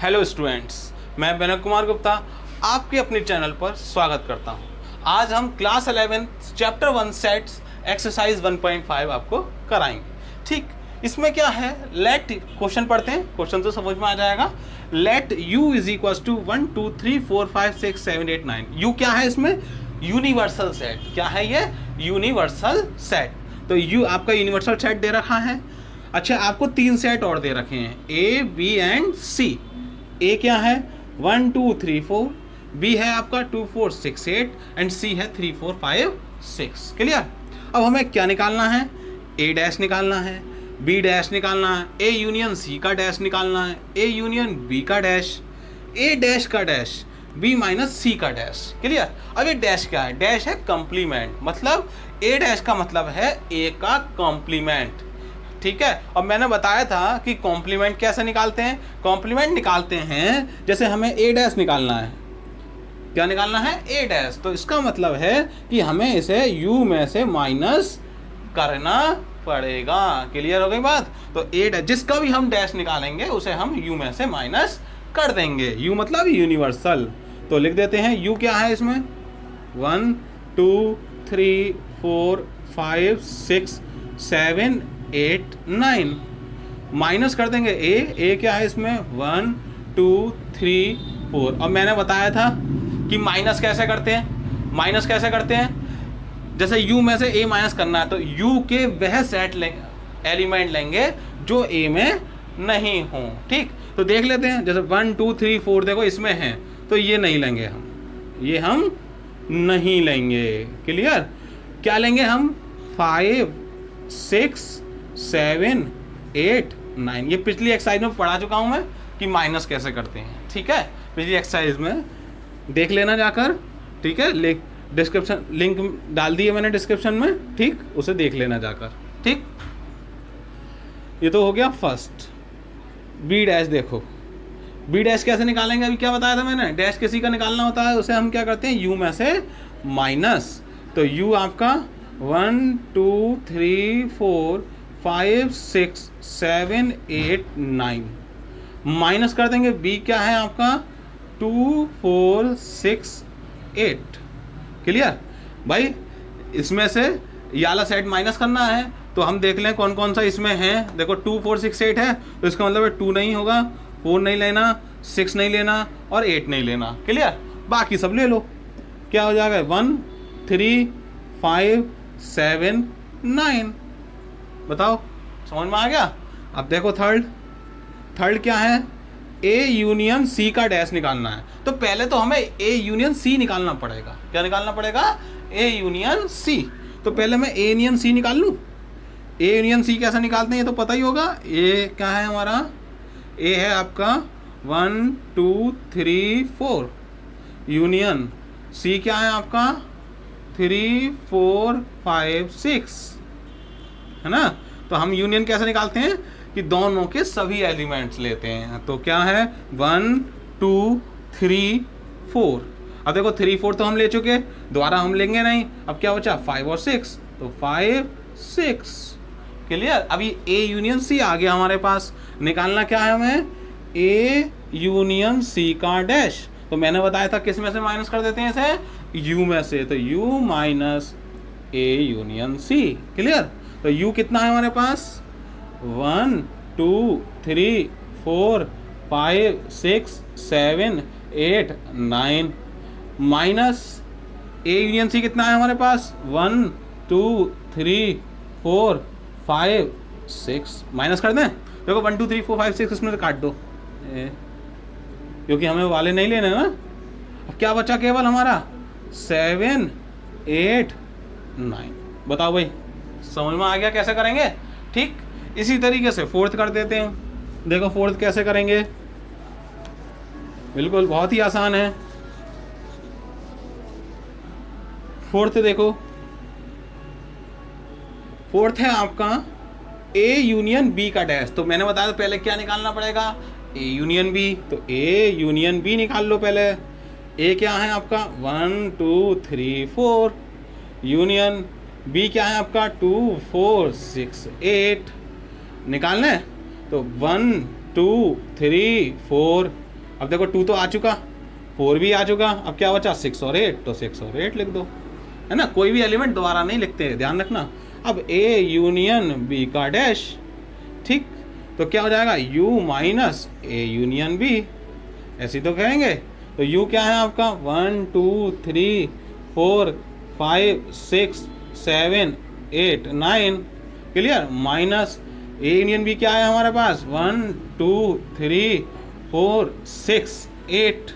Hello students, मैं विनय कुमार गुप्ता आपके अपने चैनल पर स्वागत करता हूं। आज हम क्लास 11 चैप्टर 1 सेट्स एक्सरसाइज 1.5 आपको कराएंगे। ठीक, इसमें क्या है, लेट क्वेश्चन पढ़ते हैं, क्वेश्चन तो समझ में आ जाएगा। Let u is equal to 1 2 3 4 5 6 7 8 9। u क्या है इसमें? Universal set. क्या है ये? Universal set. तो u आपका यूनिवर्सल सेट दे रखा है। अच्छा, आपको 3 सेट और दे रखे हैं, a b and c। a क्या है? 1 2 3 4, b है आपका 2 4 6 8 एंड c है 3 4 5 6। क्लियर? अब हमें क्या निकालना है? a डैश निकालना है, b डैश निकालना है, a यूनियन c का डैश निकालना है, a यूनियन b का डैश, a डैश का डैश, b माइनस c का डैश। क्लियर? अब ये डैश क्या है? डैश है कॉम्प्लीमेंट, मतलब a डैश का मतलब है a का कॉम्प्लीमेंट। ठीक है, और मैंने बताया था कि कॉम्प्लीमेंट कैसे निकालते हैं। कॉम्प्लीमेंट निकालते हैं जैसे हमें a डैश निकालना है। क्या निकालना है? a dash. तो इसका मतलब है कि हमें इसे u में से माइनस करना पड़ेगा। क्लियर हो गई बात? तो a डैश, जिसका भी हम डैश निकालेंगे उसे हम u में से माइनस कर देंगे। u मतलब यूनिवर्सल। तो लिख देते हैं u क्या है इसमें? 1 2 3 4 5 6 7 8 9 माइनस कर देंगे a क्या है इसमें? 1 2 3 4। और मैंने बताया था कि माइनस कैसे करते हैं। माइनस कैसे करते हैं? जैसे u में से a माइनस करना है तो u के वह सेट एलिमेंट लेंगे जो a में नहीं हो। ठीक, तो देख लेते हैं। जैसे 1 2 3 4 देखो इसमें है, तो ये नहीं लेंगे हम, ये हम नहीं लेंगे। क्लियर? क्या लेंगे हम? 5 6 7 8 9। ये पिछली एक्सरसाइज में पढ़ा चुका हूं मैं कि माइनस कैसे करते हैं। ठीक है, पिछली एक्सरसाइज में देख लेना जाकर। ठीक है, डिस्क्रिप्शन लिंक डाल दिए मैंने डिस्क्रिप्शन में। ठीक, उसे देख लेना जाकर। ठीक, ये तो हो गया फर्स्ट। बी डैश देखो, बी डैश कैसे निकालेंगे? अभी क्या बताया था मैंने? डैश किसी का निकालना होता है, उसे हम क्या करते हैं? u में से माइनस। तो u आपका 1 2 3 4 5 6 7 8 9 माइनस कर देंगे। b क्या है आपका? 2 4 6 8। क्लियर भाई? इसमें से ये वाला सेट माइनस करना है, तो हम देख लें कौन कौन सा इसमें है। देखो 2 4 6 8 है, तो इसका मतलब 2 नहीं होगा, 4 नहीं लेना, 6 नहीं लेना और 8 नहीं लेना। क्लियर? बाकी सब ले लो। क्या हो जाएगा? 1 3 5 7 9। बताओ, समझ में आ गया? अब देखो थर्ड क्या है? a यूनियन c का डैश निकालना है। तो पहले तो हमें a यूनियन c निकालना पड़ेगा। क्या निकालना पड़ेगा? a union c। तो पहले मैं a यूनियन c निकाल लूँ। a यूनियन c कैसे निकालते हैं ये तो पता ही होगा। a क्या है हमारा? a है आपका 1 2 3 4 यूनियन c क्या है आपका? 3 4 5 6, है ना? तो हम यूनियन कैसे निकालते हैं कि दोनों के सभी एलिमेंट्स लेते हैं। तो क्या है? 1 2 3 4। अब देखो 3 4 तो हम ले चुके, दोबारा हम लेंगे नहीं। अब क्या बचा? 5 और 6, तो 5 6। क्लियर? अभी a यूनियन c आ गया हमारे पास। निकालना क्या है हमें? a यूनियन c का डैश। तो मैंने बताया था किस में से माइनस कर देते हैं इसे? u में से। तो u minus a union c। Clear? तो u कितना है हमारे पास? 1 2 3 4 5 6 7 8 9 माइनस a यूनियन c कितना है हमारे पास? 1 2 3 4 5 6। माइनस कर दें। देखो 1 2 3 4 5 6 इसमें से काट दो, क्योंकि हमें वाले नहीं लेने ना। अब क्या बचा केवल हमारा? 7 8 9। बताओ भाई, समझ में आ गया कैसे करेंगे? ठीक, इसी तरीके से फोर्थ कर देते हैं। देखो फोर्थ कैसे करेंगे? बिल्कुल बहुत ही आसान है। फोर्थ देखो, फोर्थ है आपका a यूनियन b का डैश। तो मैंने बताया पहले क्या निकालना पड़ेगा? a union b। तो a यूनियन b निकाल लो पहले। a क्या है आपका? 1 2 3 4 यूनियन b क्या है आपका? 2 4 6 8 निकालना है। तो 1 2 3 4 अब देखो 2 तो आ चुका, 4 भी आ चुका, अब क्या बचा 6 और 8, तो 6 और 8 लिख दो, है ना। कोई भी एलिमेंट दोबारा नहीं लिखते, ध्यान रखना। अब ए यूनियन बी का डैश, ठीक, तो क्या हो जाएगा u minus a union b, ऐसे तो कहेंगे। तो u क्या है आपका 1 2 3 4 5 6 7 8 9, clear, minus a union b क्या है हमारे पास 1 2 3 4 6 8,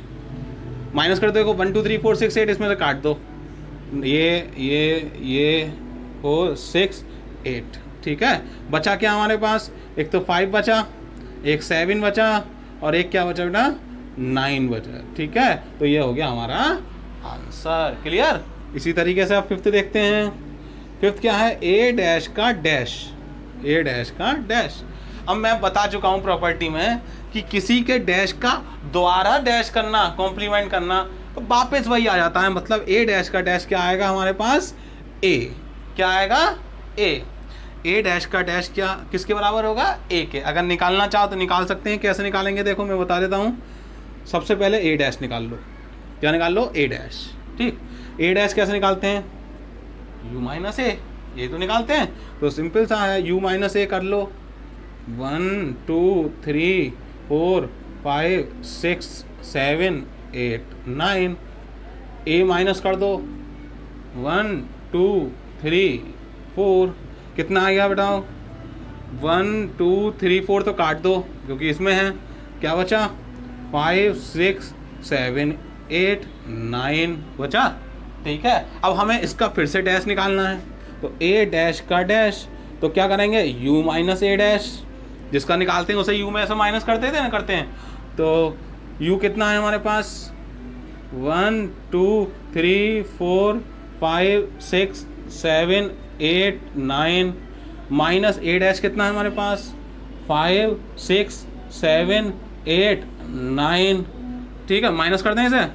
माइनस कर दो, देखो 1 2 3 4 6 8, इसमें से काट दो, ये 4 6 8, ठीक है। बचा क्या हमारे पास, एक तो 5 बचा, एक 7 बचा, और एक क्या बचा बेटा 9 बचा, ठीक है। तो ये हो गया हमारा आंसर, क्लियर। इसी तरीके से आप फिफ्थ देखते हैं। फिफ्थ क्या है, ए डैश का डैश, ए डैश का डैश। अब मैं बता चुका हूँ प्रॉपर्टी में कि किसी के डैश का दोबारा डैश करना, कॉम्प्लीमेंट करना, तो वापस वही आ जाता है। मतलब ए डैश का डैश क्या आएगा हमारे पास, ए, क्या आएगा ए डैश का डैश क्या किसके बराबर होगा, ए के। अगर निकालना चाहो तो निकाल सकते हैं, कैसे निकालेंगे देखो मैं बता देता हूँ। सबसे पहले ए डैश निकाल लो, क्या निकाल लो, ए डैश, ठीक। ए डैश कैसे निकालते हैं, u माइनस ए, ये तो निकालते हैं, तो सिंपल सा है, u माइनस ए कर लो, 1 2 3 4 5 6 7 8 9, ए माइनस कर दो, 1 2 3 4, कितना आ गया बताओ, 1 2 3 4 तो काट दो क्योंकि इसमें है, क्या बचा 5 6 7 8 9 बचा, ठीक है। अब हमें इसका फिर से डैश निकालना है, तो ए डैश का डैश, तो क्या करेंगे u माइनस ए डैश, जिसका निकालते हैं उसे u में ऐसा माइनस करते थे ना, करते हैं। तो u कितना है हमारे पास 1 2 3 4 5 6 7 8 9, माइनस ए डैश कितना है हमारे पास 5 6 7 8 9, ठीक है। माइनस कर दें इसे,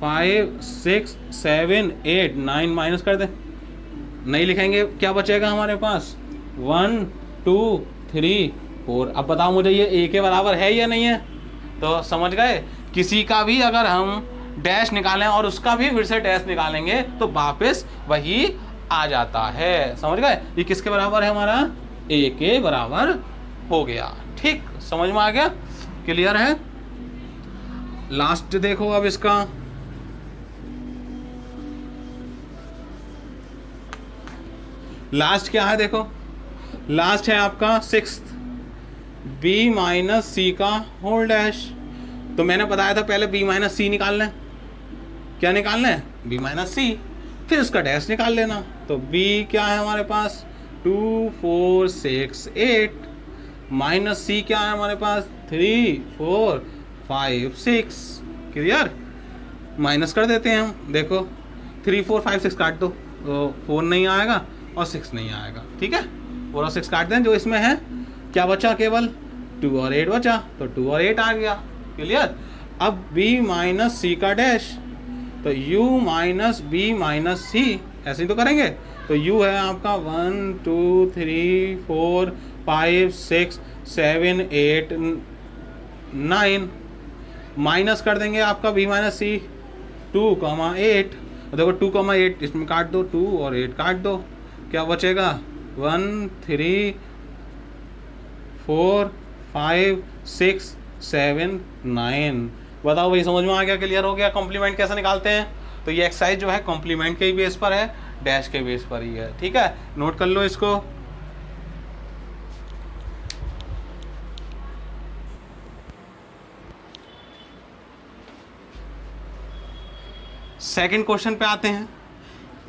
5 6 7 8 9 माइनस कर दें, नहीं लिखेंगे, क्या बचेगा हमारे पास 1 2 3 4। अब बताओ मुझे ये ए के बराबर है या नहीं है, तो समझ गए। किसी का भी अगर हम डैश निकालें और उसका भी फिर से डैश निकालेंगे तो वापस वही आ जाता है, समझ गए। ये किसके बराबर है हमारा, ए के बराबर हो गया, ठीक, समझ में आ गया, क्लियर है। लास्ट देखो अब इसका, लास्ट क्या है देखो, लास्ट है आपका सिक्स्थ, बी माइनस सी का होल डैश। तो मैंने बताया था पहले बी माइनस सी निकालना है, क्या निकालना है बी माइनस सी, फिर उसका डैश निकाल लेना। तो बी क्या है हमारे पास 2 4 6 8, माइनस सी क्या है हमारे पास 3 4 5 6, क्लियर। माइनस कर देते हैं हम, देखो 3 4 5 6 काट दो, तो 4 नहीं आएगा और 6 नहीं आएगा, ठीक है। 4 और 6 काट दें, जो इसमें है क्या बचा, केवल 2 और 8 बचा, तो 2 और 8 आ गया, क्लियर। अब b माइनस सी का डैश, तो u माइनस बी माइनस सी, ऐसे ही तो करेंगे। तो u है आपका 1 2 3 4 5 6 7 8 9, माइनस कर देंगे आपका b माइनस सी 2,8, देखो 2,8 इसमें काट दो, 2 और 8 काट दो, क्या बचेगा 1 3 4 5 6 7 9। बताओ भाई, समझ में आ गया, क्लियर हो गया। कॉम्प्लीमेंट कैसे निकालते हैं, तो ये एक्सरसाइज जो है कॉम्प्लीमेंट के ही बेस पर है, डैश के बेस पर ही है, ठीक है, नोट कर लो इसको। सेकंड क्वेश्चन पे आते हैं।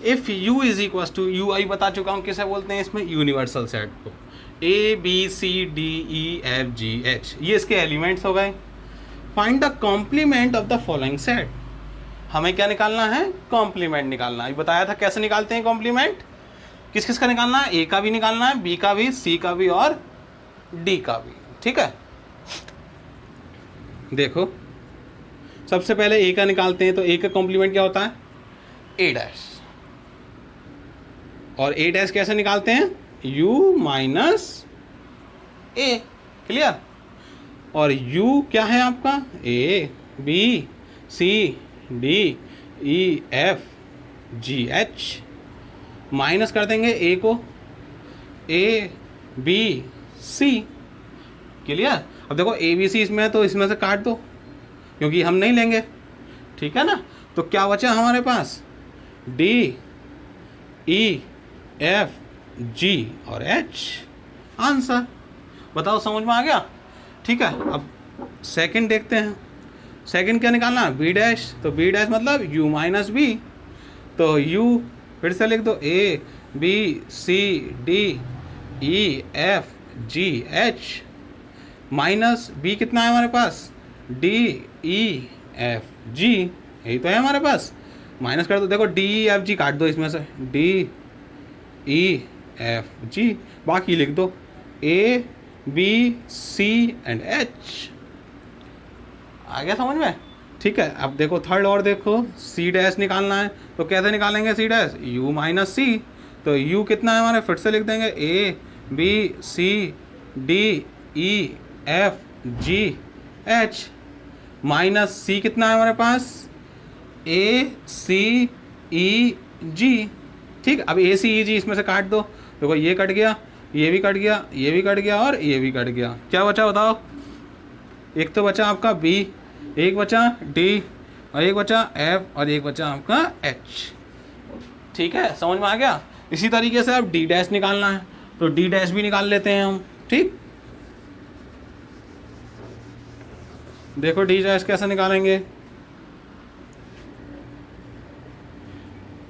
If u is equal to, U आई बता चुका हूँ किसे बोलते हैं, इसमें यूनिवर्सल सेट को, a B C D E F G h, ये इसके एलिमेंट्स हो गए। Find the complement of the following set, हमें क्या निकालना है, कॉम्प्लीमेंट निकालना है। बताया था कैसे निकालते हैं कॉम्प्लीमेंट, किस किस का निकालना है, ए का भी निकालना है, बी का भी, सी का भी और डी का भी, ठीक है। देखो सबसे पहले ए का निकालते हैं, तो ए का कॉम्प्लीमेंट क्या होता है, ए डैश, और ए डैश कैसे निकालते हैं, u माइनस ए, क्लियर। और u क्या है आपका, a, b C D E F G H, minus कर देंगे ए को, ए बी सी। क्लियर? अब देखो ए बी सी इसमें है तो इसमें से काट दो क्योंकि हम नहीं लेंगे, ठीक है ना। तो क्या बचा हमारे पास, डी ई एफ जी और एच, आंसर। बताओ समझ में आ गया? ठीक है। अब सेकंड देखते हैं। सेकंड क्या निकालना है, बी डैश। तो बी डैश मतलब यू माइनस बी, तो यू फिर से लिख दो, A B C D E F G H, minus b कितना है हमारे पास, डी ई एफ जी, यही तो है हमारे पास। माइनस कर दो, देखो डी ई एफ जी काट दो इसमें से, डी ई एफ जी, बाकी लिख दो A B C and H. आ गया समझ में? ठीक है। अब देखो थर्ड और देखो, सी डैश निकालना है तो कैसे निकालेंगे C dash, U minus C. तो यू कितना है हमारे, फिर से लिख देंगे A B C D E F G H, minus C कितना है हमारे पास, ए सी ई जी। ठीक, अब ए सी ई जी इसमें से काट दो, देखो ये कट गया, ये भी कट गया, ये भी कट गया और ये भी कट गया। क्या बचा बताओ, एक तो बचा आपका बी, एक बचा डी और एक बचा एफ और एक बचा आपका एच। ठीक है, समझ में आ गया? इसी तरीके से अब डी डैश निकालना है तो डी डैश भी निकाल लेते हैं हम। ठीक, देखो डी डैश कैसे निकालेंगे,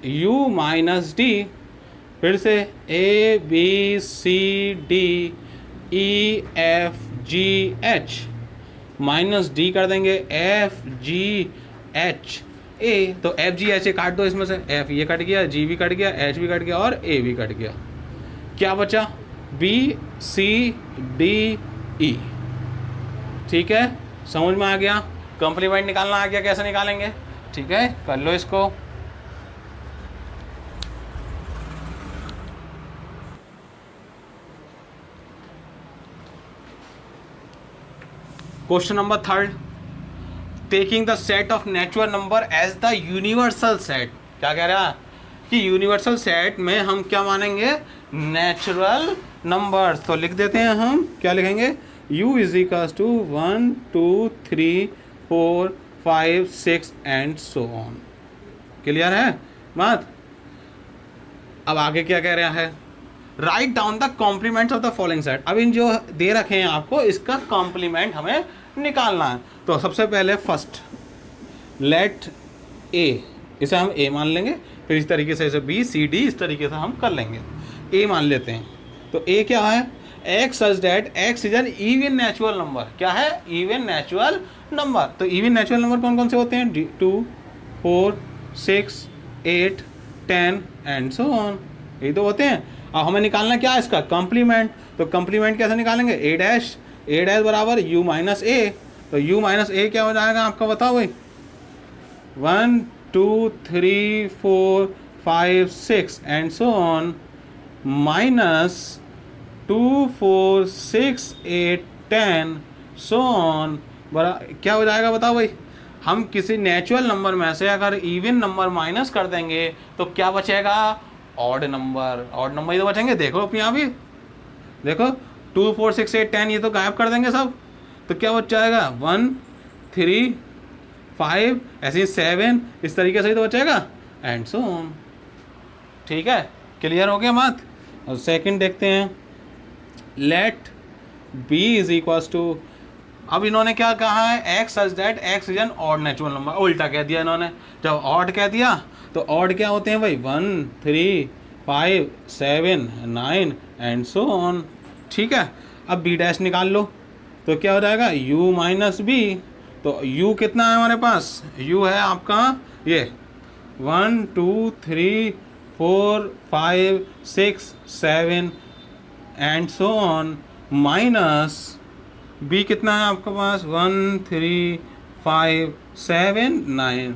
u माइनस डी, फिर से a B C D E F G H, minus d कर देंगे एफ जी एच ए। तो एफ जी एच ए काट दो इसमें से, एफ ये कट गया, जी भी कट गया, एच भी कट गया और ए भी कट गया। क्या बचा, बी सी डी ई। ठीक है, समझ में आ गया? कंप्लीमेंट निकालना आ गया, कैसे निकालेंगे? ठीक है, कर लो इसको। Question number third, taking the set of natural number as the universal set. क्या कह रहा है कि यूनिवर्सल सेट में हम क्या मानेंगे, नेचुरल नंबर्स। तो लिख देते हैं हम, क्या लिखेंगे, u is equal to 1 2 3 4 5 6 and so on. Clear है बात? अब आगे क्या कह रहा है, write down the complements of the following set. अब इन जो दे रखे हैं आपको, इसका कॉम्प्लीमेंट हमें निकालना है। तो सबसे पहले फर्स्ट लेट ए, इसे हम ए मान लेंगे, फिर इस तरीके से इसे बी सी डी इस तरीके से हम कर लेंगे। ए मान लेते हैं, तो ए क्या है, x such that x is N even natural number. क्या है, इवन नेचुरल नंबर। तो इवन नेचुरल नंबर कौन कौन से होते हैं, 2 4 6 8 10 एंड सो ऑन, यही तो होते हैं। अब हमें निकालना क्या है, इसका कॉम्प्लीमेंट। तो कॉम्प्लीमेंट कैसे निकालेंगे, ए डैश बराबर यू माइनस ए। तो यू माइनस ए क्या हो जाएगा आपका, बताओ भाई, 1 2 3 4 5 6 and so on, minus 2 4 6 8 10 so on, बरा क्या हो जाएगा बताओ भाई। हम किसी नेचुरल नंबर में से अगर इवन नंबर माइनस कर देंगे तो क्या बचेगा, ऑड नंबर। ऑड नंबर ही तो बचेंगे, देखो अपने यहाँ भी देखो, 2 4 6 8 10 ये तो गायब कर देंगे सब। तो क्या बच जाएगा, 1 3 5 ऐसे ही 7, इस तरीके से ही तो बचेगा एंड सो ऑन। ठीक है, क्लियर हो गया बात? और सेकंड देखते हैं, let b is equals to, अब इन्होंने क्या कहा है, x such that x is an odd natural number. उल्टा कह दिया इन्होंने, जब ऑड कह दिया तो ऑड क्या होते हैं भाई, 1 3 5 7 9 एंड सो ऑन। ठीक है, अब बी डैश निकाल लो, तो क्या हो जाएगा, u माइनस बी। तो u कितना है हमारे पास, u है आपका ये 1 2 3 4 5 6 7 and so on, minus b कितना है आपके पास, 1 3 5 7 9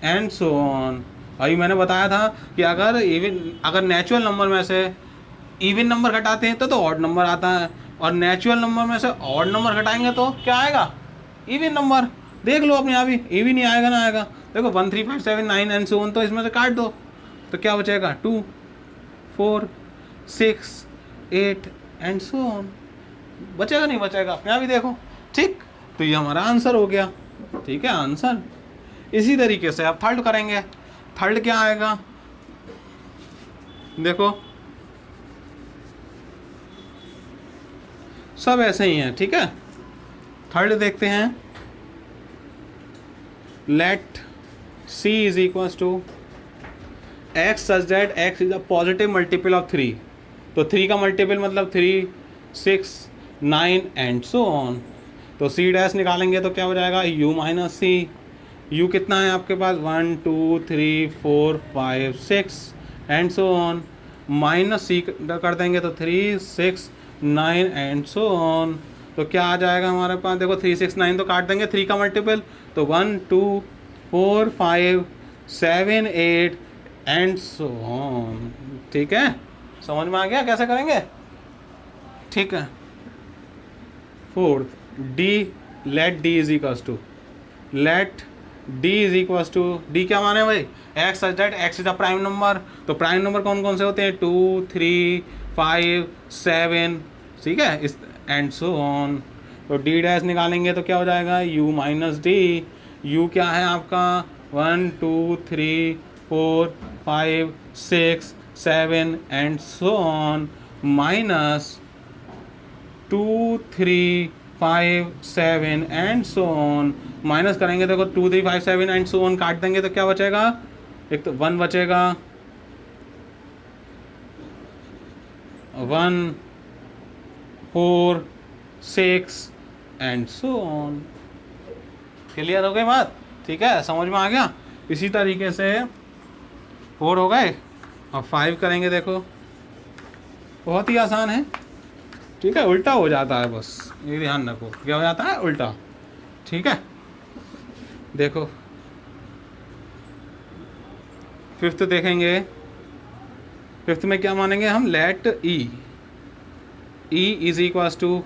एंड सो ऑन। अभी मैंने बताया था कि अगर नेचुरल नंबर में से इवन नंबर घटाते हैं तो ऑड नंबर आता है, और नेचुरल नंबर में से ऑड नंबर घटाएंगे तो क्या आएगा, इवन नंबर। देख लो अपने आप ही, ये भी नहीं आएगा ना आएगा। देखो 1 3 5 7 9 एंड सो ऑन, तो इसमें से काट दो तो क्या बचेगा 2 4 6 8 एंड सो ऑन। बचेगा नहीं बचेगा, अपने आप ही देखो। ठीक, तो ये हमारा आंसर हो गया। ठीक है, आंसर। इसी तरीके से आप थर्ड करेंगे। थर्ड क्या आएगा, देखो सब ऐसे ही है। ठीक है, थर्ड देखते हैं। Let c is equals to x such that x is a positive multiple of 3। तो 3 का मल्टीपल मतलब 3 6 9 एंड सो ऑन। तो c डैश निकालेंगे तो क्या हो जाएगा u माइनस सी। u कितना है आपके पास 1 2 3 4 5 6 एंड सो ऑन। माइनस सी कर देंगे तो 3 6 9 एंड सो ऑन। तो क्या आ जाएगा हमारे पास, देखो 3 6 9 तो काट देंगे, 3 का मल्टीपल तो 1 2 4 5 7 8 एंड सो ऑन। ठीक है, समझ में आ गया कैसे करेंगे। ठीक है, fourth d, let d is equals to, let d is equals to, d क्या माने भाई, x such that x is a prime number. तो प्राइम नंबर कौन कौन से होते हैं 2 3 5 7। ठीक है, इस एंड सो ऑन। तो डी डैश निकालेंगे तो क्या हो जाएगा u माइनस डी। u क्या है आपका 1 2 3 4 5 6 7 and so on, minus 2 3 5 7 and so on. Minus करेंगे देखो 2 3 5 7 एंड सो ऑन, काट देंगे तो क्या बचेगा, एक तो 1 बचेगा, 1 4 6 एंड सो ऑन। क्लियर हो गई बात। ठीक है, समझ में आ गया। इसी तरीके से 4 हो गए, अब 5 करेंगे। देखो बहुत ही आसान है। ठीक है, उल्टा हो जाता है, बस ये ध्यान रखो, क्या हो जाता है उल्टा। ठीक है, देखो फिफ्थ देखेंगे। फिफ्थ में क्या मानेंगे हम, let e, e is equals to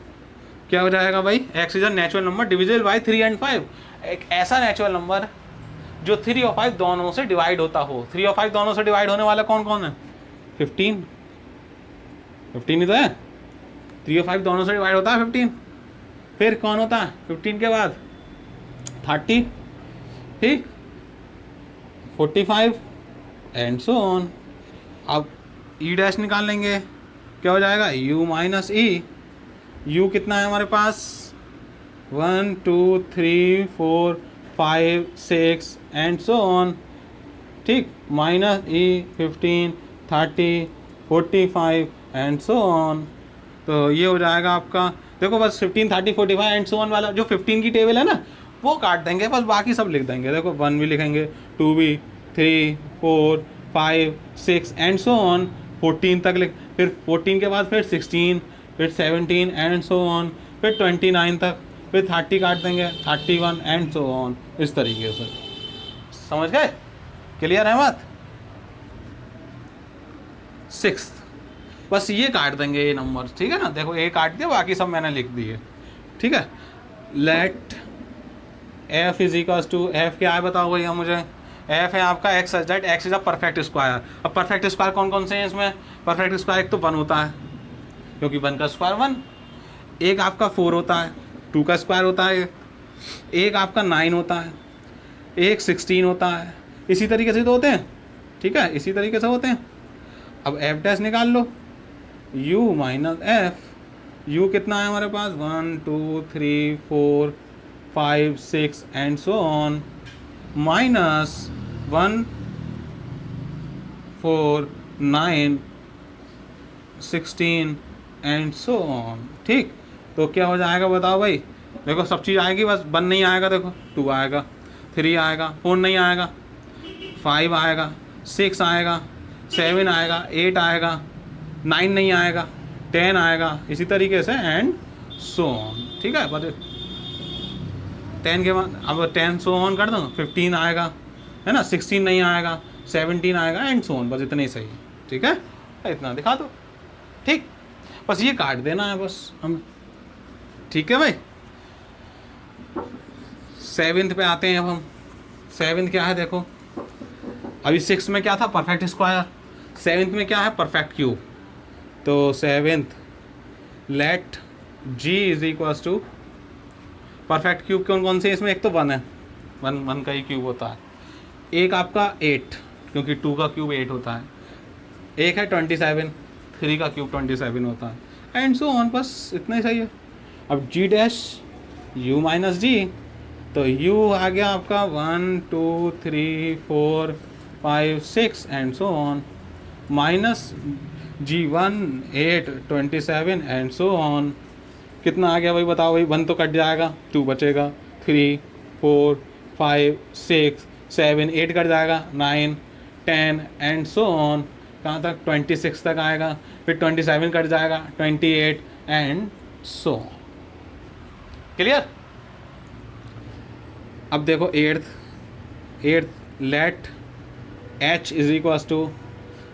क्या हो जाएगा भाई, x is a natural number divisible by 3 and 5। एक ऐसा नेचुरल नंबर जो 3 और 5 दोनों से डिवाइड होता हो। 3 और 5 दोनों से डिवाइड होने वाला कौन कौन है, 15 ही तो है। 3 और 5 दोनों से डिवाइड होता है 15। फिर कौन होता है 15 के बाद 30, ठीक 45 एंड सो ऑन। अब ई डैश निकाल लेंगे, क्या हो जाएगा u माइनस ई। u कितना है हमारे पास 1 2 3 4 5 6 एंड सो ऑन, ठीक, minus E 15 30 45 and so on. तो ये हो जाएगा आपका, देखो बस 15 30 45 एंड सो ऑन वाला जो 15 की टेबल है ना वो काट देंगे, बस बाकी सब लिख देंगे। देखो 1 भी लिखेंगे, 2 भी, 3 4 5 6 एंड सो ऑन, 14 तक लिख, फिर 14 के बाद फिर 16, फिर 17 एंड सो ऑन, फिर 29 तक, फिर 30 काट देंगे, 31 एंड सो ऑन। इस तरीके से समझ गए, क्लियर है बात। 6 बस ये काट देंगे ये नंबर, ठीक है ना। देखो ये काट दिया, बाकी सब मैंने लिख दिए, ठीक है। Let f is equals to, f क्या है बताओ भैया मुझे। एफ है आपका x such that x is a perfect square. अब परफेक्ट स्क्वायर कौन कौन से हैं इसमें, परफेक्ट स्क्वायर एक तो 1 होता है क्योंकि 1 का स्क्वायर 1, एक आपका 4 होता है, 2 का स्क्वायर होता है, एक आपका 9 होता है, एक 16 होता है। इसी तरीके से तो होते हैं, ठीक है, इसी तरीके से होते हैं। अब एफ डैश निकाल लो, u माइनस एफ। u कितना है हमारे पास 1 2 3 4 5 6 and so on, minus 1 4 9 16 and so on, ठीक। तो क्या हो जाएगा बताओ भाई, देखो सब चीज़ आएगी, बस 1 नहीं आएगा, देखो 2 आएगा, 3 आएगा, 4 नहीं आएगा, 5 आएगा, 6 आएगा, 7 आएगा, 8 आएगा, 9 नहीं आएगा, 10 आएगा, इसी तरीके से एंड सो ऑन, ठीक है। बस 10 के बाद अब 10 सो ऑन कर दो, 15 आएगा, है ना, 16 नहीं आएगा, 17 आएगा एंड सो ऑन, बस इतना ही सही, ठीक है, इतना दिखा दो, ठीक। बस ये काट देना है बस हम, ठीक है भाई। सेवेंथ पे आते हैं अब हम। सेवेंथ क्या है देखो, अभी सिक्स में क्या था, परफेक्ट स्क्वायर, सेवेंथ में क्या है, परफेक्ट क्यूब। तो seventh let g is equals to perfect cube. कौन कौन से इसमें, एक तो वन है, वन का ही क्यूब होता है, एक आपका 8 क्योंकि 2 का क्यूब 8 होता है, एक है 27, 3 का क्यूब 27 होता है, एंड सो ऑन। बस इतना ही सही है। अब जी डैश यू माइनस जी, तो यू आ गया आपका 1 2 3 4 5 6 and so on, minus G1 8 27 and so on. कितना आ गया भाई बताओ भाई, 1 तो कट जाएगा, 2 बचेगा, 3 4 5 6 7 8 कट जाएगा, 9 10 एंड सो ऑन। कहाँ तक, 26 तक आएगा, फिर 27 कट जाएगा, 28 एंड सो ऑन। क्लियर। अब देखो eighth let h is equals to,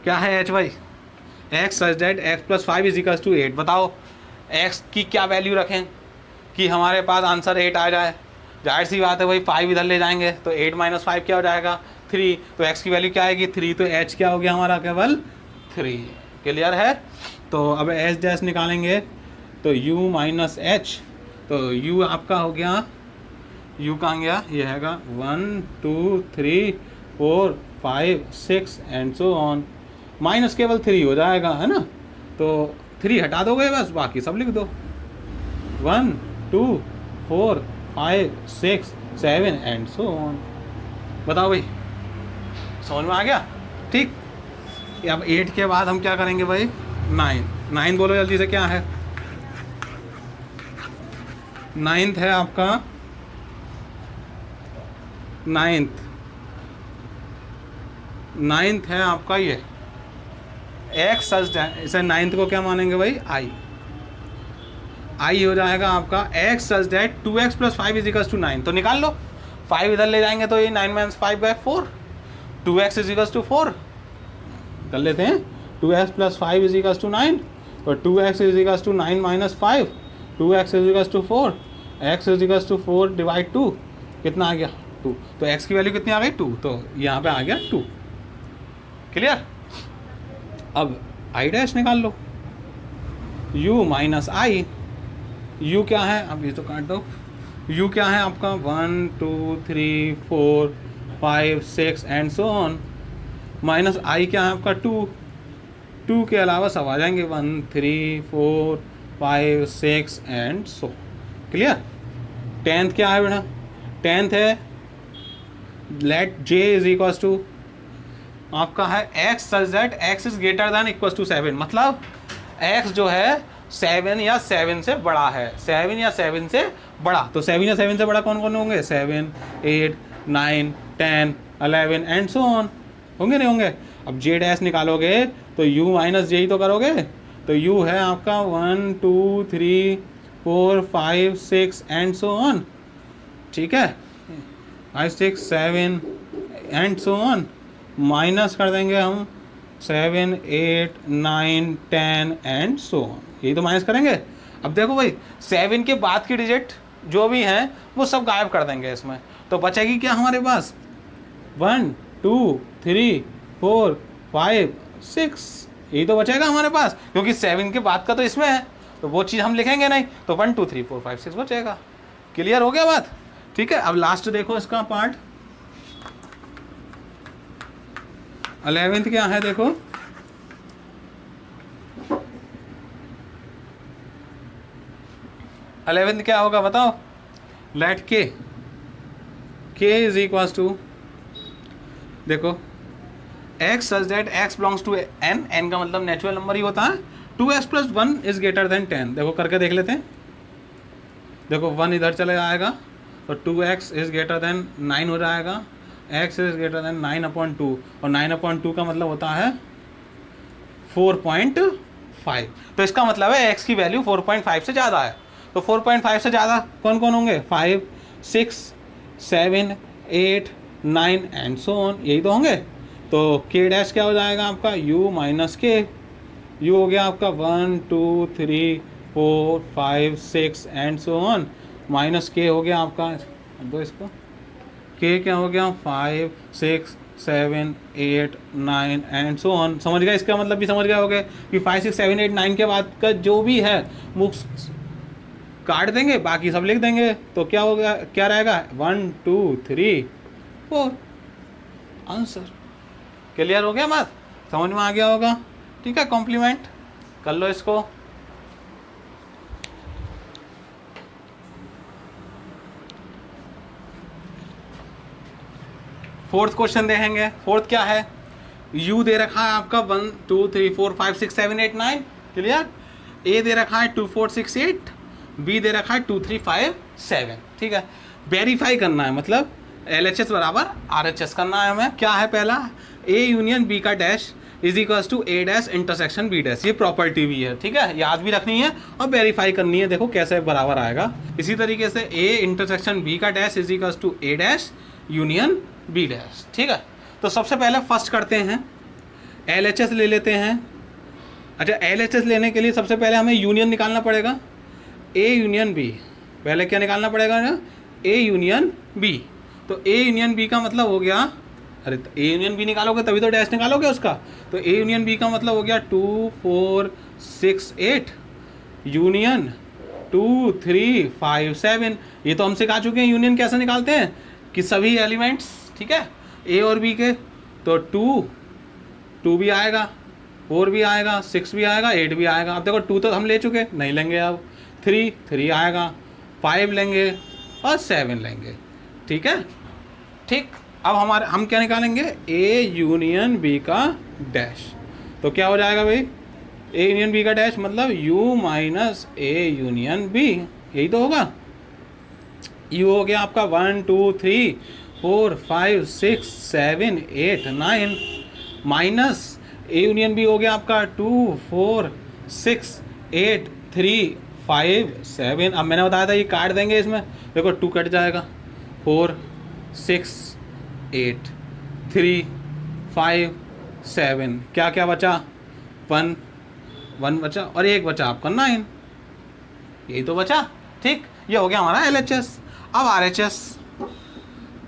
क्या है h भाई, x such that x plus 5 is equals to 8। बताओ x की क्या वैल्यू रखें कि हमारे पास आंसर 8 आ जाए। जाहिर सी बात है भाई, 5 इधर ले जाएंगे तो 8 माइनस 5 क्या हो जाएगा, 3। तो x की वैल्यू क्या आएगी, 3। तो h क्या हो गया हमारा, केवल 3। क्लियर है। तो अब h डैश निकालेंगे तो u माइनस h, तो u आपका हो गया, u कहाँ गया, ये हैगा 1 2 3 4 5 6 एंड सो ऑन, माइनस केवल 3 हो जाएगा, है ना। तो 3 हटा दोगे बस, बाकी सब लिख दो, 1 2 4 5 6 7 एंड सो ऑन। बताओ भाई, समझ में आ गया। ठीक। अब 8 के बाद हम क्या करेंगे भाई, 9 बोलो जल्दी से, क्या है, 9th है आपका, 9th है आपका ये x सच, इसे 9th को क्या मानेंगे भाई, i हो जाएगा आपका x such that 2x plus 5 is equals to 9। तो निकाल लो, 5 इधर ले जाएंगे तो ये 9 minus 5 by 4, 2x is equals to 4 कर लेते हैं, 2x plus 5 is equals to 9, तो 2x is equals to 9 minus 5, 2x is equals to 4, x is equals to 4 divide 2, कितना आ गया 2। तो x की वैल्यू कितनी आ गई, 2। तो यहाँ पे आ गया 2। क्लियर। अब i डैश निकाल लो, u माइनस i, u क्या है, अब ये तो काट दो, u क्या है आपका 1 2 3 4 5 6 and so on, minus i क्या है आपका 2 के अलावा सब आ जाएंगे, 1 3 4 5 6 एंड सो। क्लियर। 10th क्या है बेटा, 10th है लेट j इज इक्वल्स टू, आपका है x such that x is greater than equals to 7। मतलब x जो है 7 या 7 से बड़ा है, 7 या 7 से बड़ा। तो 7 या 7 से बड़ा कौन कौन होंगे, 7 8 9 10 11 एंड सो ऑन, होंगे नहीं होंगे। अब j डैश निकालोगे तो u माइनस j ही तो करोगे, तो u है आपका 1 2 3 4 5 6 एंड सो ऑन। ठीक है, 5 6 7 एंड सो ऑन, माइनस कर देंगे हम 7 8 9 10 एंड सो ऑन, यही तो माइनस करेंगे। अब देखो भाई, 7 के बाद की डिजिट जो भी हैं वो सब गायब कर देंगे इसमें, तो बचेगी क्या हमारे पास, 1 2 3 4 5 6, यही तो बचेगा हमारे पास, क्योंकि 7 के बाद का तो इसमें है, तो वो चीज़ हम लिखेंगे नहीं, तो 1 2 3 4 5 6 बचेगा। क्लियर हो गया बात। ठीक है। अब लास्ट देखो इसका पार्ट 11th क्या है देखो, अलेवेंथ क्या होगा बताओ, let k is equals to, देखो x such that x belongs to n का मतलब नेचुरल नंबर ही होता है, 2x plus 1 is greater then 10। देखो करके देख लेते हैं, देखो 1 इधर चले जाएगा तो 2x इज ग्रेटर देन 9 हो जाएगा, x इज ग्रेटर देन 9/2, और 9/2 का मतलब होता है 4.5। तो इसका मतलब है x की वैल्यू 4.5 से ज़्यादा है, तो 4.5 से ज़्यादा कौन कौन होंगे, 5 6 7 8 9 एंड सो ऑन, यही तो होंगे। तो k डैश क्या हो जाएगा आपका, u माइनस k, u हो गया आपका 1 2 3 4 5 6 and so on, minus k हो गया आपका दो इसको, के क्या हो गया 5 6 7 8 9 एंड सो ऑन। समझ गए, इसका मतलब भी समझ गए होगे कि 5 6 7 8 9 के बाद का जो भी है वो काट देंगे, बाकी सब लिख देंगे। तो क्या हो गया, क्या रहेगा 1 2 3 4 आंसर। क्लियर हो गया, बात समझ में आ गया होगा। ठीक है, कॉम्प्लीमेंट कर लो इसको। फोर्थ क्वेश्चन देखेंगे। फोर्थ क्या है, u दे रखा है आपका 1 2 3 4 5 6 7 8 9। क्लियर, a दे रखा है 2 4 6 8, b दे रखा है 2 3 5 7। ठीक है, वेरीफाई करना है, मतलब LHS बराबर RHS करना है हमें। क्या है पहला, a यूनियन b का dash is equals to a dash intersection b dash. ये प्रॉपर्टी भी है, ठीक है, याद भी रखनी है और वेरीफाई करनी है। देखो कैसे बराबर आएगा। इसी तरीके से a इंटरसेक्शन b का dash is equals to a dash union b dash. ठीक है, तो सबसे पहले फर्स्ट करते हैं, LHS ले लेते हैं। अच्छा, LHS लेने के लिए सबसे पहले हमें यूनियन निकालना पड़ेगा, a यूनियन b। पहले क्या निकालना पड़ेगा ना, a यूनियन b। तो a यूनियन b का मतलब हो गया, अरे a यूनियन b निकालोगे तभी तो डैश निकालोगे उसका। तो a यूनियन b का मतलब हो गया 2 4 6 8 यूनियन 2 3 5 7। ये तो हम सिखा चुके हैं यूनियन कैसे निकालते हैं, कि सभी एलिमेंट्स, ठीक है, a और b के। तो 2 भी आएगा, 4 भी आएगा, 6 भी आएगा, 8 भी आएगा। अब देखो 2 तो हम ले चुके, नहीं लेंगे। अब 3 आएगा, 5 लेंगे और 7 लेंगे। ठीक है, ठीक। अब हम क्या निकालेंगे, a यूनियन b का डैश। तो क्या हो जाएगा भाई, a यूनियन b का डैश मतलब u minus a union b, यही तो होगा। u हो गया आपका 1 2 3 4 5 6 7 8 9 माइनस a यूनियन b हो गया आपका 2 4 6 8 3 5 7। अब मैंने बताया था ये काट देंगे, इसमें देखो 2 कट जाएगा, 4 6 8 3 5 7, क्या क्या बचा, 1 बचा और 1 बचा आपका 9, यही तो बचा। ठीक, ये हो गया हमारा LHS। अब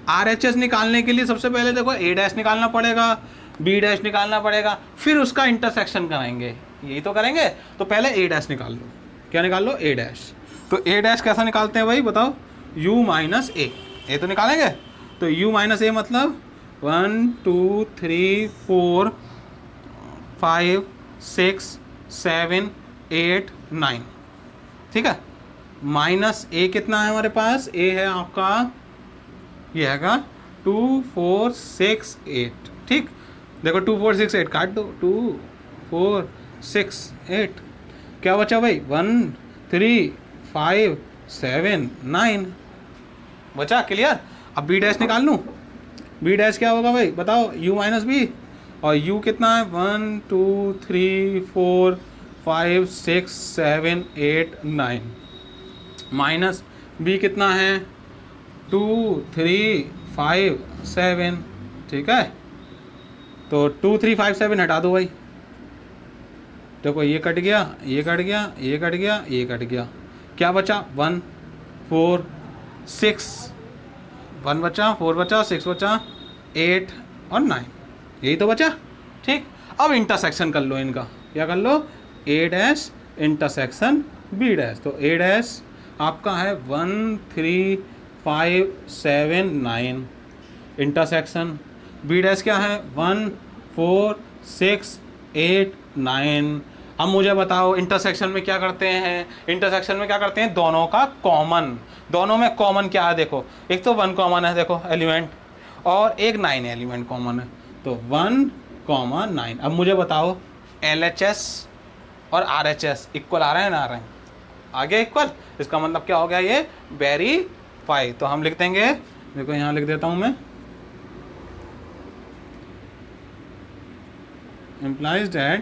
RHS निकालने के लिए सबसे पहले देखो a डैश निकालना पड़ेगा, b डैश निकालना पड़ेगा, फिर उसका इंटरसेक्शन कराएंगे, यही तो करेंगे। तो पहले a डैश निकाल लो, क्या निकाल लो, a डैश। तो a डैश कैसा निकालते हैं भाई बताओ, u माइनस a तो निकालेंगे। तो u माइनस a मतलब 1 2 3 4 5 6 7 8 9। ठीक है, माइनस a कितना है हमारे पास, a है आपका, ये हैगा 2 4 6 8। ठीक, देखो 2 4 6 8 काट दो, 2 4 6 8, क्या बचा भाई 1 3 5 7 9 बचा। क्लियर, अब b डैश निकाल लूँ, b डैश क्या होगा भाई बताओ, u माइनस b, और u कितना है 1 2 3 4 5 6 7 8 9, माइनस b कितना है 2 3 5 7। ठीक है, तो 2 3 5 7 हटा दो भाई, देखो ये कट गया, ये कट गया, ये कट गया, ये कट गया, क्या बचा 1 4 6, 1 बचा, 4 बचा, 6 बचा, 8 और 9, यही तो बचा। ठीक, अब इंटरसेक्शन कर लो इनका, क्या कर लो, a dash intersection b dash. तो a डैश आपका है 1 3 5 7 9, इंटरसेक्शन b डैश क्या है 1 4 6 8 9। अब मुझे बताओ इंटरसेक्शन में क्या करते हैं, इंटरसेक्शन में क्या करते हैं, दोनों का कॉमन, दोनों में कॉमन क्या है, देखो एक तो 1 कॉमन है देखो एलिमेंट, और एक 9 एलिमेंट कॉमन है, तो 1 9। अब मुझे बताओ LHS और RHS इक्वल आ रहे हैं ना, आ रहे हैं, आगे इक्वल, इसका मतलब क्या हो गया, ये वेरीफाई। तो हम लिख देंगे, देखो यहाँ लिख देता हूँ मैं, implies that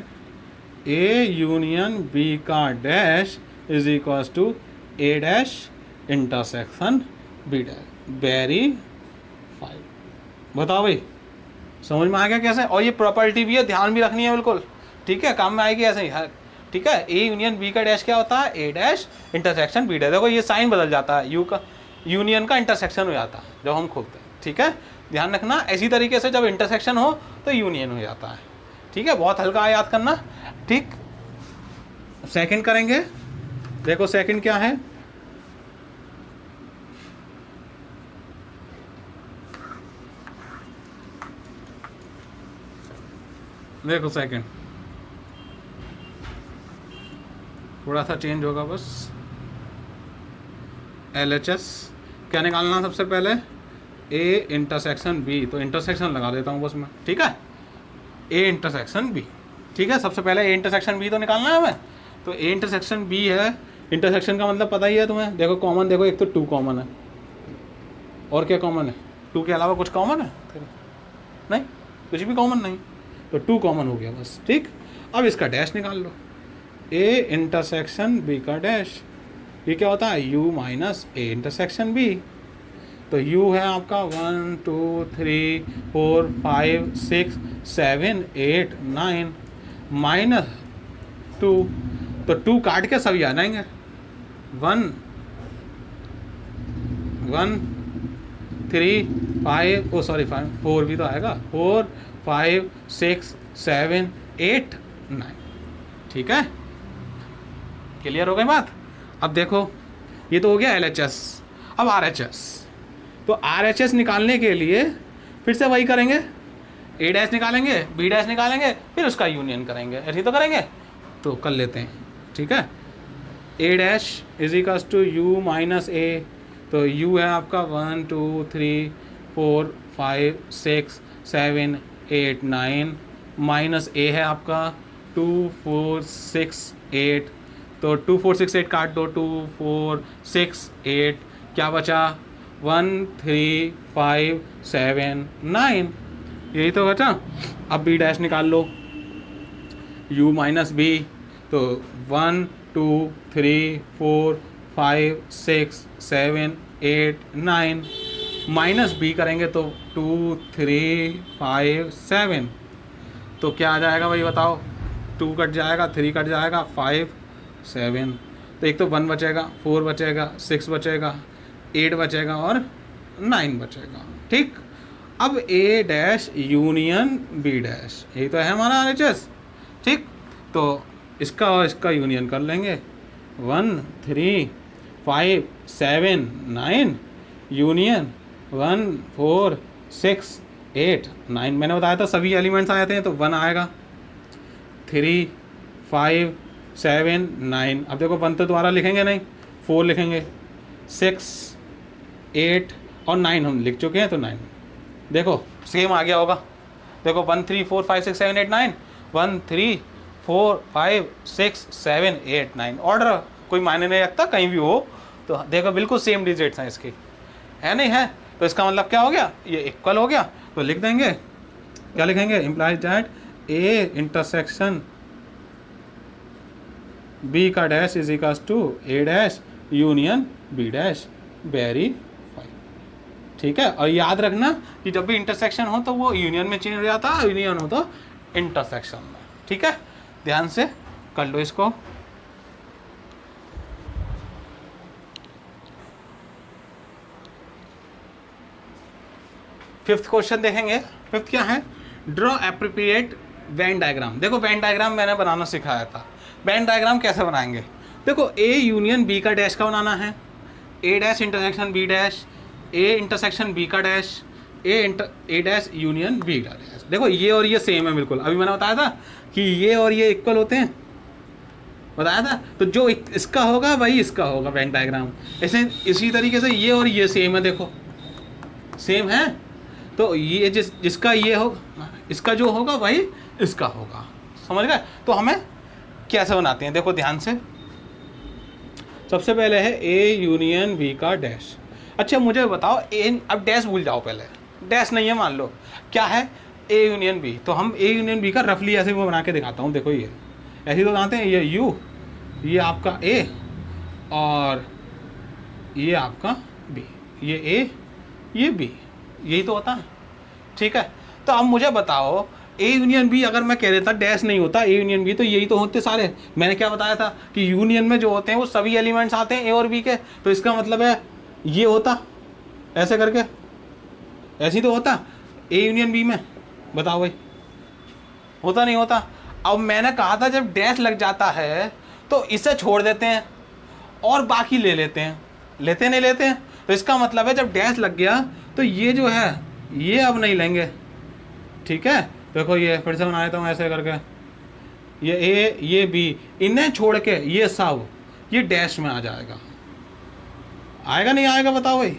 a union b का dash is equal to a dash intersection b dash, verify. बताओ भाई समझ में आ गया कैसे, और ये प्रॉपर्टी भी है, ध्यान भी रखनी है बिल्कुल। ठीक है, काम में आएगी ऐसे ही। ठीक है, a यूनियन b का डैश क्या होता है, a dash intersection b dash. देखो ये साइन बदल जाता है, u का यूनियन का इंटरसेक्शन हो जाता है जब हम खोलते हैं। ठीक है, ध्यान रखना, इसी तरीके से जब इंटरसेक्शन हो तो यूनियन हो जाता है। ठीक है, बहुत हल्का याद करना। ठीक, सेकंड करेंगे। देखो सेकंड क्या है, देखो सेकंड थोड़ा सा चेंज होगा बस। LHS क्या निकालना सबसे पहले, A इंटरसेक्शन B, तो इंटरसेक्शन लगा देता हूँ बस मैं। ठीक है, A इंटरसेक्शन B। ठीक है, सबसे पहले A इंटरसेक्शन B तो निकालना है हमें, तो A इंटरसेक्शन B है। इंटरसेक्शन का मतलब पता ही है तुम्हें। देखो कॉमन, देखो एक तो 2 कॉमन है, और क्या कॉमन है, 2 के अलावा कुछ कॉमन है नहीं, कुछ भी कॉमन नहीं, तो 2 कॉमन हो गया बस। ठीक, अब इसका डैश निकाल लो, A इंटरसेक्शन B का डैश, ये क्या होता है, U minus A intersection B। तो U है आपका 1 2 3 4 5 6 7 8 9 माइनस 2, तो 2 काट के सभी आ जाएंगे। 1 1 3 5 ओ सॉरी 5 4 भी तो आएगा, 4 5 6 7 8 9। ठीक है, क्लियर हो गई बात। अब देखो ये तो हो गया LHS, अब RHS। तो RHS निकालने के लिए फिर से वही करेंगे, A डैश निकालेंगे, B डैश निकालेंगे, फिर उसका यूनियन करेंगे, ऐसे तो करेंगे, तो कर लेते हैं। ठीक है, A dash is equals to U minus A, तो U है आपका 1 2 3 4 5 6 7 8 9 माइनस A है आपका 2 4 6 8, तो 2 4 6 8 काट दो, 2 4 6 8, क्या बचा 1 3 5 7 9, यही तो बचा। अब B डैश निकाल लो, U माइनस B, तो 1 2 3 4 5 6 7 8 9 माइनस B करेंगे तो 2 3 5 7, तो क्या आ जाएगा भाई बताओ, 2 कट जाएगा, 3 कट जाएगा, 5 7, तो एक तो 1 बचेगा, 4 बचेगा, 6 बचेगा, 8 बचेगा और 9 बचेगा। ठीक, अब A dash union B dash, यही तो है हमारा RHS। ठीक, तो इसका और इसका यूनियन कर लेंगे, 1 3 5 7 9 यूनियन 1 4 6 8 9, मैंने बताया था सभी एलिमेंट्स आ जाते हैं, तो 1 आएगा, 3 5 7 9, अब देखो 1 तो दोबारा लिखेंगे नहीं, 4 लिखेंगे, 6 8 और 9 हम लिख चुके हैं, तो 9 देखो सेम आ गया होगा। देखो 1 3 4 5 6 7 8 9, 1 3 4 5 6 7 8 9, ऑर्डर कोई मायने नहीं रखता कहीं भी हो, तो देखो बिल्कुल सेम डिजिट्स हैं इसकी, है नहीं है, तो इसका मतलब क्या हो गया, ये इक्वल हो गया, तो लिख देंगे, क्या लिखेंगे, implies that A intersection B का dash is equal to A dash union B dash, very fine. ठीक है, और याद रखना कि जब भी इंटरसेक्शन हो तो वो यूनियन में चेंज हो जाता है, यूनियन हो तो इंटरसेक्शन में। ठीक है, ध्यान से कर लो इसको। फिफ्थ क्वेश्चन देखेंगे। फिफ्थ क्या है, ड्रॉ एप्रोप्रिएट वेन डायग्राम। देखो वेन डायग्राम मैंने बनाना सिखाया था, वेन डायग्राम कैसे बनाएंगे, देखो A यूनियन B का डैश का बनाना है, A dash intersection B dash, A intersection B का dash, A dash union B का डैश। देखो ये और ये सेम है बिल्कुल, अभी मैंने बताया था कि ये और ये इक्वल होते हैं, बताया था, तो जो इसका होगा वही इसका होगा वेन डायग्राम। ऐसे इसी तरीके से ये और ये सेम है, देखो सेम है, तो ये जिसका ये होगा इसका जो होगा वही इसका होगा, समझ गए। तो हमें कैसे बनाते हैं, देखो ध्यान से, सबसे पहले है A यूनियन B का डैश। अच्छा मुझे बताओ A, अब डैश भूल जाओ, पहले डैश नहीं है मान लो, क्या है A यूनियन B, तो हम A यूनियन B का रफली ऐसे मैं बना के दिखाता हूँ। देखो ये ऐसे तो जानते हैं, ये U, ये आपका A और ये आपका B, ये A ये B, यही तो होता है। ठीक है, तो अब मुझे बताओ A यूनियन B अगर मैं कह देता डैश नहीं होता A यूनियन B, तो यही तो होते सारे। मैंने क्या बताया था कि यूनियन में जो होते हैं वो सभी एलिमेंट्स आते हैं A और B के, तो इसका मतलब है ये होता ऐसे करके, ऐसे ही तो होता ए यूनियन बी में, बताओ भाई, होता नहीं होता। अब मैंने कहा था जब डैश लग जाता है तो इसे छोड़ देते हैं और बाकी ले लेते हैं, लेते नहीं लेते हैं। तो इसका मतलब है जब डैश लग गया तो ये जो है ये अब नहीं लेंगे, ठीक है। देखो ये फिर से बना देता हूँ ऐसे करके, ये ए ये बी, इन्हें छोड़ के ये सब ये डैश में आ जाएगा, आएगा नहीं आएगा बताओ भाई।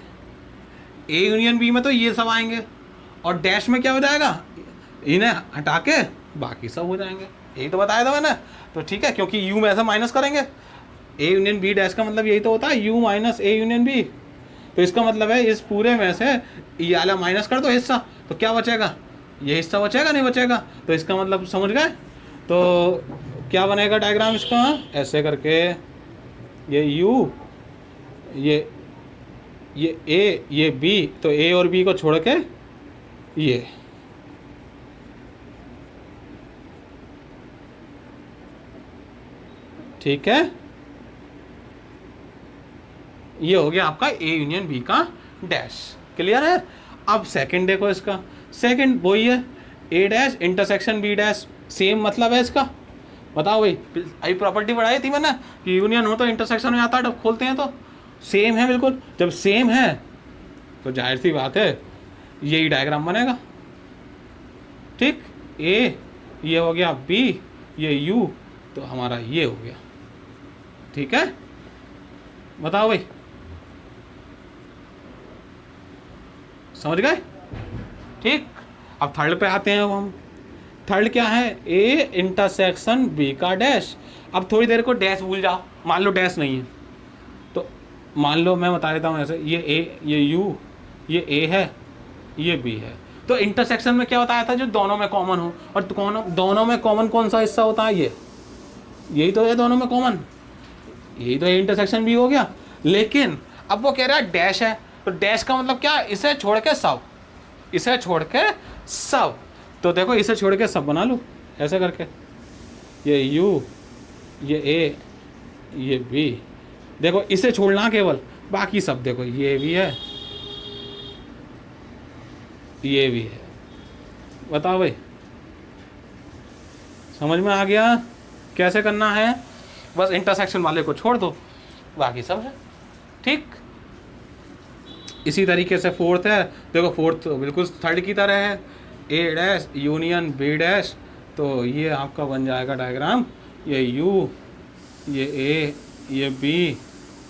ए यूनियन बी में तो ये सब आएंगे और डैश में क्या हो जाएगा, इन्हें हटा के बाकी सब हो जाएंगे, यही तो बताया था मैंने। तो ठीक है, क्योंकि यू में ऐसा माइनस करेंगे, ए यूनियन बी डैश का मतलब यही तो होता है u minus a union b. तो इसका मतलब है इस पूरे में से ये वाला माइनस कर दो हिस्सा, तो क्या बचेगा, ये हिस्सा बचेगा नहीं बचेगा। तो इसका मतलब समझ गए। तो क्या बनेगा डायग्राम इसका, ऐसे करके ये यू ये ए ये बी, तो ए और बी को छोड़ के ये, ठीक है, ये हो गया आपका ए यूनियन बी का डैश। क्लियर है। अब सेकंड देखो इसका, सेकंड वही है A dash intersection B dash, same मतलब है इसका। बताओ भाई, अभी प्रॉपर्टी बढ़ाई थी मैंने कि यूनियन हो तो इंटरसेक्शन में आता है, जब खोलते हैं तो सेम है बिल्कुल। जब सेम है तो जाहिर सी बात है यही डायग्राम बनेगा, ठीक। ए ये हो गया बी, ये यू, तो हमारा ये हो गया, ठीक है। बताओ भाई, समझ गए, ठीक। अब थर्ड पे आते हैं। अब हम थर्ड क्या है, ए इंटरसेक्शन बी का डैश। अब थोड़ी देर को डैश भूल जाओ, मान लो डैश नहीं है तो मान लो मैं बता देता हूँ ऐसे, ये ए ये यू ये ए है ये बी है। तो इंटरसेक्शन में क्या बताया था, जो दोनों में कॉमन हो, और दोनों में कॉमन कौन सा हिस्सा होता है, ये यही तो है दोनों में कॉमन, यही तो इंटरसेक्शन भी हो गया। लेकिन अब वो कह रहा है डैश है, तो डैश का मतलब क्या, इसे छोड़ के सब, इसे छोड़ के सब। तो देखो इसे छोड़ के सब बना लूँ ऐसे करके, ये यू ये ए ये बी, देखो इसे छोड़ना केवल, बाकी सब देखो ये भी है ये भी है। बताओ भाई, समझ में आ गया कैसे करना है। बस इंटरसेक्शन वाले को छोड़ दो, बाकी सब है, ठीक। इसी तरीके से फोर्थ है, देखो फोर्थ तो बिल्कुल थर्ड की तरह है, A dash union B dash. तो ये आपका बन जाएगा डायग्राम, ये यू ये ए ये बी,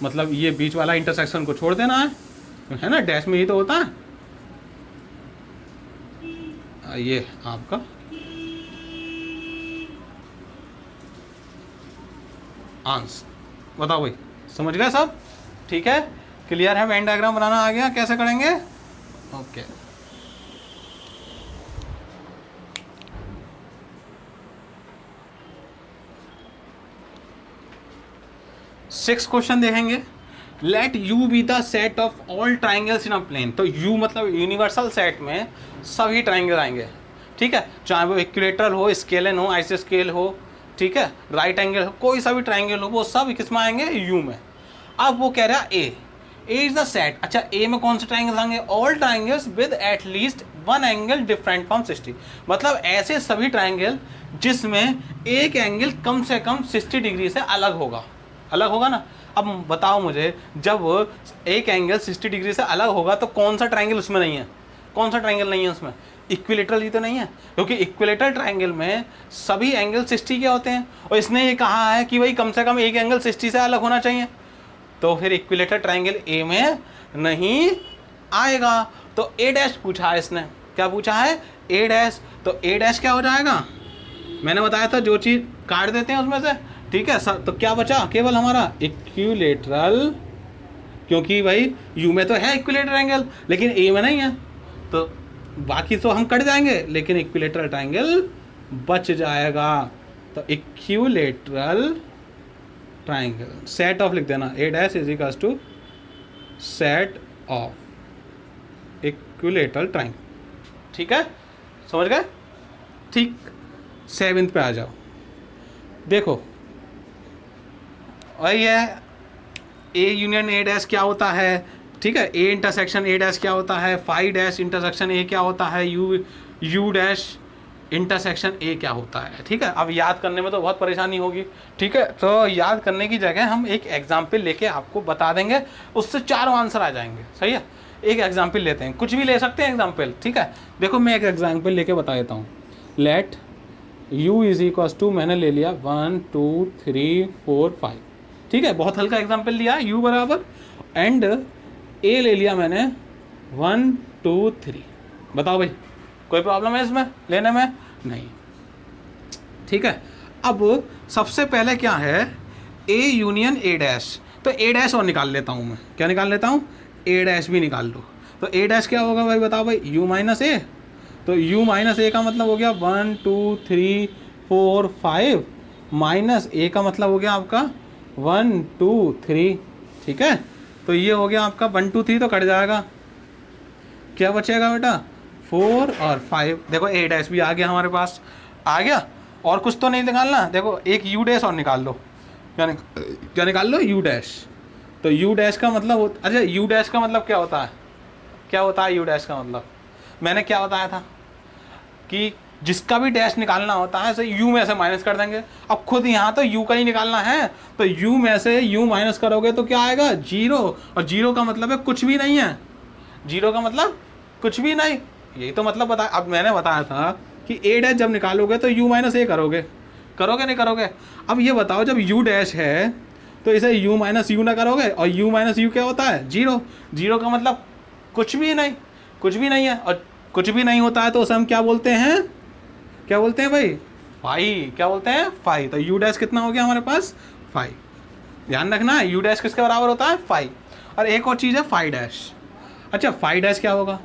मतलब ये बीच वाला इंटरसेक्शन को छोड़ देना है ना, डैश में ही तो होता है। ये आपका आंसर। बताओ भाई, समझ गए सब, ठीक है, क्लियर है। वेन डायग्राम बनाना आ गया, कैसे करेंगे, ओके। सिक्स क्वेश्चन देखेंगे। Let U be the set of all triangles in a plane. तो यू मतलब यूनिवर्सल सेट में सभी ट्राइंगल आएंगे, ठीक है, चाहे वो इक्विलेटरल हो, स्केलन हो, आइसोस्केल हो, ठीक है, राइट एंगल हो, कोई सा भी ट्राइंगल हो, वो सब किस में आएंगे, यू में। अब वो कह रहा है ए इज द सेट। अच्छा, ए में कौन से ट्राइंगल्स आएंगे, all triangles with at least one angle different from 60। मतलब ऐसे सभी ट्राइंगल जिसमें एक एंगल कम से कम 60 डिग्री से अलग होगा, अलग होगा ना। अब बताओ मुझे, जब एक एंगल 60 डिग्री से अलग होगा तो कौन सा ट्राइंगल उसमें नहीं है, कौन सा ट्राइंगल नहीं है उसमें, इक्विलेटरल ही तो नहीं है, क्योंकि इक्विलेटरल ट्राइंगल में सभी एंगल 60 के होते हैं, और इसने ये कहा है कि भाई कम से कम एक एंगल 60 से अलग होना चाहिए। तो फिर इक्विलेटरल ट्राइंगल ए में नहीं आएगा। तो ए डैश पूछा है इसने, क्या पूछा है, ए डैश। तो ए डैश क्या हो जाएगा, मैंने बताया था जो चीज़ काट देते हैं उसमें से, ठीक है। तो क्या बचा केवल हमारा इक्विलेटरल, क्योंकि भाई यू में तो है इक्विलेटरल एंगल लेकिन ए में नहीं है, तो बाकी तो हम कट जाएंगे लेकिन इक्विलेटरल ट्राइंगल बच जाएगा। तो इक्विलेटरल ट्राइंगल सेट ऑफ लिख देना, A dash is equals to set of equilateral triangle, ठीक है, समझ गए, ठीक। 7th पे आ जाओ। देखो वही है, ए यूनियन ए डैश क्या होता है, ठीक है, ए इंटरसेक्शन ए डैश क्या होता है, फाई डैश इंटरसेक्शन ए क्या होता है, यू डैश इंटरसेक्शन ए क्या होता है। ठीक है, अब याद करने में तो बहुत परेशानी होगी। ठीक है, तो याद करने की जगह हम एक एग्जाम्पल लेके आपको बता देंगे, उससे चारों आंसर आ जाएंगे। सही है, एक एग्जाम्पल लेते हैं, कुछ भी ले सकते हैं एग्जाम्पल। ठीक है, देखो मैं एक एग्जाम्पल लेके बता देता हूँ। Let u is equals to, मैंने ले लिया 1 2 3 4 5। ठीक है, बहुत हल्का एग्जाम्पल लिया, u बराबर एंड a ले लिया मैंने 1 2 3। बताओ भाई कोई प्रॉब्लम है इसमें लेने में? नहीं। ठीक है, अब सबसे पहले क्या है, a यूनियन a डैश, तो a डैश और निकाल लेता हूँ मैं। क्या निकाल लेता हूँ? a डैश भी निकाल लो। तो a डैश क्या होगा भाई, बताओ भाई, u माइनस ए। तो u माइनस ए का मतलब हो गया 1 2 3 4 5 माइनस ए का मतलब हो गया आपका 1 2 3। ठीक है, तो ये हो गया आपका 1 2 3 तो कट जाएगा, क्या बचेगा बेटा 4 और 5। देखो ए डैश भी आ गया हमारे पास, आ गया। और कुछ तो नहीं निकालना, देखो एक यू डैश और निकाल लो। क्या निकाल लो? U dash. तो यू डैश का मतलब अच्छा, यू डैश का मतलब क्या होता है, क्या होता है यू डैश का मतलब? मैंने क्या बताया था कि जिसका भी डैश निकालना होता है तो यू में से माइनस कर देंगे। अब खुद यहाँ तो यू का ही निकालना है, तो यू में से यू माइनस करोगे तो क्या आएगा? 0। और 0 का मतलब है कुछ भी नहीं है, 0 का मतलब कुछ भी नहीं, यही तो मतलब बताया। अब मैंने बताया था कि ए डैश जब निकालोगे तो यू माइनस ए करोगे, करोगे नहीं करोगे? अब ये बताओ, जब यू डैश है तो इसे यू माइनस यू ना करोगे, और यू माइनस यू क्या होता है? 0। 0 का मतलब कुछ भी नहीं, कुछ भी नहीं है, और कुछ भी नहीं होता है तो उसे हम क्या बोलते हैं, क्या बोलते हैं भाई? फाई। क्या बोलते हैं? फाई। तो यू डैश कितना हो गया हमारे पास? फाई। ध्यान रखना है, यू डैश किसके बराबर होता है? फाई। और एक और चीज़ है फाई डैश। अच्छा, फाई डैश क्या होगा?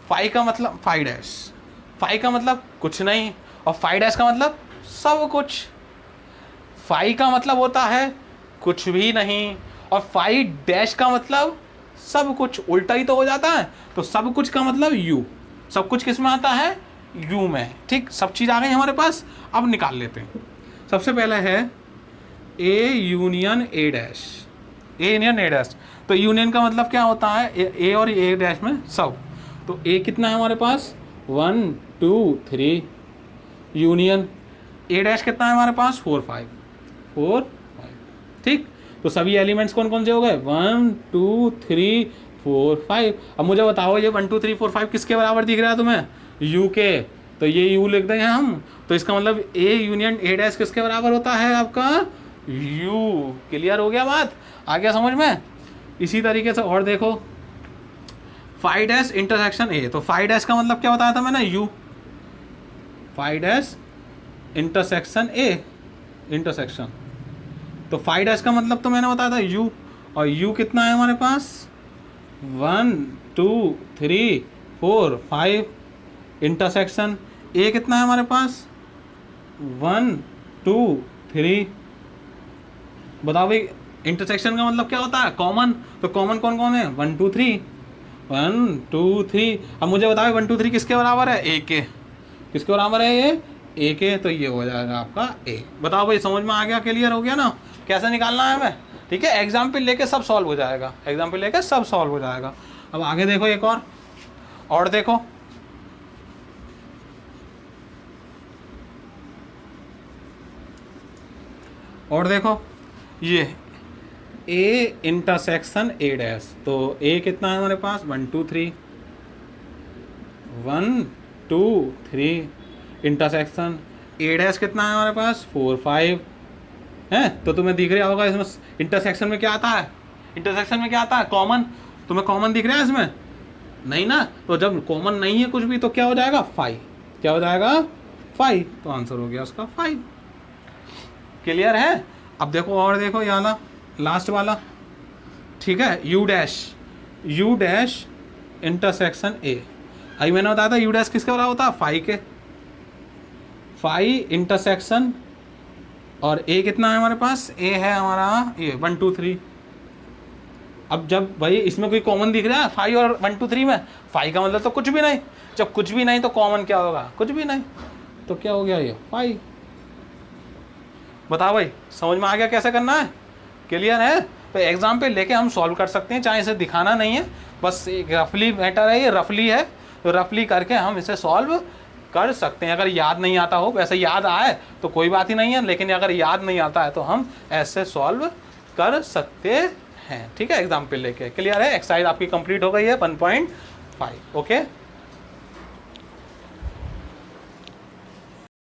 फाई का मतलब फाई डैश, फाई का मतलब कुछ नहीं, और फाई डैश का मतलब सब कुछ। फाई का मतलब होता है कुछ भी नहीं, और फाई डैश का मतलब सब कुछ, उल्टा ही तो हो जाता है। तो सब कुछ का मतलब यू, सब कुछ किस में आता है? यू में। ठीक, सब चीज़ आ गई हमारे पास। अब निकाल लेते हैं। सबसे पहले है A union A dash, A union A dash. तो यूनियन का मतलब क्या होता है? ए और ए डैश में सब। तो ए कितना है हमारे पास? 1 2 3 यूनियन ए डैश कितना है हमारे पास? 4 5 4 5। ठीक, तो सभी एलिमेंट्स कौन कौन से हो गए? 1 2 3 4 5। अब मुझे बताओ ये 1 2 3 4 5 किसके बराबर दिख रहा है तुम्हें? यू के। तो ये यू लिख देंगे हम, तो इसका मतलब ए यूनियन ए डैश किसके बराबर होता है? आपका यू। क्लियर हो गया बात? आ गया समझ में? इसी तरीके से और देखो, फाई डैश इंटरसेक्शन ए। तो फाई डैश का मतलब क्या बताया था मैंने? U. Phi dash intersection A, intersection. तो फाई डैश का मतलब तो मैंने बताया था यू, और यू कितना है हमारे पास? 1 2 3 4 5 इंटरसेक्शन ए कितना है हमारे पास? 1 2 3। बताओ भाई, इंटरसेक्शन का मतलब क्या होता है? कॉमन। तो कॉमन कौन कौन है? 1 2 3 1 2 3। अब मुझे बताओ 1 2 3 किसके बराबर है? ए के। किसके बराबर है ये? ए के। तो ये हो जाएगा आपका ए। बताओ भाई, समझ में आ गया? क्लियर हो गया ना कैसे निकालना है हमें? ठीक है, एग्जाम्पल लेके सब सॉल्व हो जाएगा, एग्जाम्पल लेके सब सॉल्व हो जाएगा। अब आगे देखो, एक और देखो, और देखो ये ए इंटरसेक्शन ए डैश। तो ए कितना है हमारे पास? 1 2 3 1 2 3 इंटरसेक्शन ए डैश कितना है हमारे पास? 4 5 है। तो तुम्हें दिख रहा होगा इसमें इंटरसेक्शन में क्या आता है? इंटरसेक्शन में क्या आता है? कॉमन। तुम्हें कॉमन दिख रहा है इसमें? नहीं ना। तो जब कॉमन नहीं है कुछ भी तो क्या हो जाएगा? 5। क्या हो जाएगा? 5। तो आंसर हो गया उसका 5। क्लियर है? अब देखो और देखो, ये वाला लास्ट वाला। ठीक है, you dash, you dash intersection ए। अभी मैंने बताया था यू डैश किसके बराबर होता है? 5 के। 5 इंटरसेक्शन, और ए कितना है हमारे पास? ए है हमारा ये 1 2 3। अब जब भाई इसमें कोई कॉमन दिख रहा है 5 और 1 2 3 में, 5 का मतलब तो कुछ भी नहीं। जब कुछ भी नहीं तो कॉमन क्या होगा? कुछ भी नहीं। तो क्या हो गया ये? 5। बताओ भाई, समझ में आ गया कैसे करना है? क्लियर है? तो एग्जाम्पल लेके हम सॉल्व कर सकते हैं, चाहे इसे दिखाना नहीं है, बस एक रफली मैटर है, ये रफली है, तो रफली करके हम इसे सॉल्व कर सकते हैं। अगर याद नहीं आता हो, वैसे याद आए तो कोई बात ही नहीं है, लेकिन अगर याद नहीं आता है तो हम ऐसे सॉल्व कर सकते हैं। ठीक है, एग्जाम्पल लेके। क्लियर है? एक्सरसाइज आपकी कंप्लीट हो गई है 1.5। ओके।